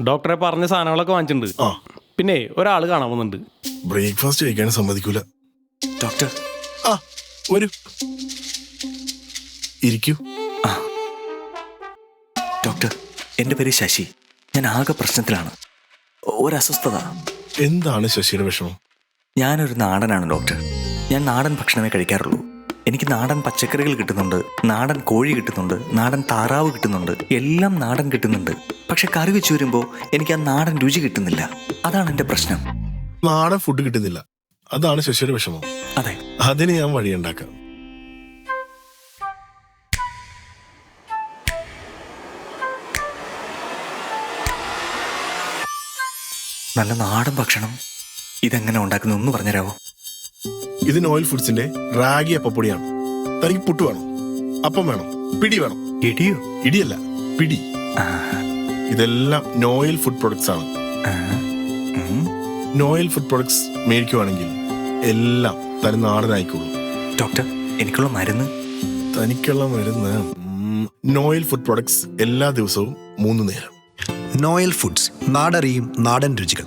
ഡോക്ടറെ പറഞ്ഞ സാധനങ്ങളൊക്കെ വാങ്ങിച്ചിട്ടുണ്ട്. ആ പിന്നെ ഒരാൾ കാണാൻ വന്നിട്ടുണ്ട്. ബ്രേക്ക്ഫാസ്റ്റ് കഴിക്കാൻ സമ്മതിക്കൂല. ഡോക്ടർ. ആ വരൂ, ഇരിക്കൂ. ഡോക്ടർ, എൻ്റെ പേര് ശശി. ഞാൻ ആകെ പ്രശ്നത്തിലാണ്. ഒരസ്വസ്ഥത. എന്താണ് ശശിയുടെ വിഷമം? ഞാനൊരു നാടനാണ് ഡോക്ടർ. ഞാൻ നാടൻ ഭക്ഷണമേ കഴിക്കാറുള്ളൂ. എനിക്ക് നാടൻ പച്ചക്കറികൾ കിട്ടുന്നുണ്ട്, നാടൻ കോഴി കിട്ടുന്നുണ്ട്, നാടൻ താറാവ് കിട്ടുന്നുണ്ട്, എല്ലാം നാടൻ കിട്ടുന്നുണ്ട്. പക്ഷെ കറി വെച്ച് വരുമ്പോൾ എനിക്ക് ആ നാടൻ രുചി കിട്ടുന്നില്ല. അതാണ് എൻ്റെ പ്രശ്നം. നാടൻ ഫുഡ് കിട്ടുന്നില്ല, അതാണ് ശശിയുടെ വിഷമം. അതെ. അതിന് ഞാൻ വഴിയുണ്ടാക്കാം. നല്ല നാടൻ ഭക്ഷണം ഇതെങ്ങനെ ഉണ്ടാക്കുന്നു ഒന്ന് പറഞ്ഞുതരാമോ? ഇത് നോയൽ ഫുഡ്സിന്റെ റാഗി അപ്പപ്പൊടിയാണ്. തനിക്ക് പുട്ട് വേണം, അപ്പം വേണം, പിടി വേണം. ഇടിയോ? ഇടിയല്ല, പിടി. ഇതെല്ലാം നോയൽ ഫുഡ് പ്രൊഡക്ട്സ് ആണ്. നോയൽ ഫുഡ് പ്രൊഡക്ട്സ് മേടിക്കുവാണെങ്കിൽ എല്ലാം തനി നാടനായിക്കോളൂ. ഡോക്ടർ, എനിക്കുള്ള മരുന്ന്? തനിക്കുള്ള മരുന്ന് നോയൽ ഫുഡ് പ്രൊഡക്ട്സ് എല്ലാ ദിവസവും 3 നേരം. നോയൽ ഫുഡ്സ്, നാടറിയും നാടൻ രുചികൾ.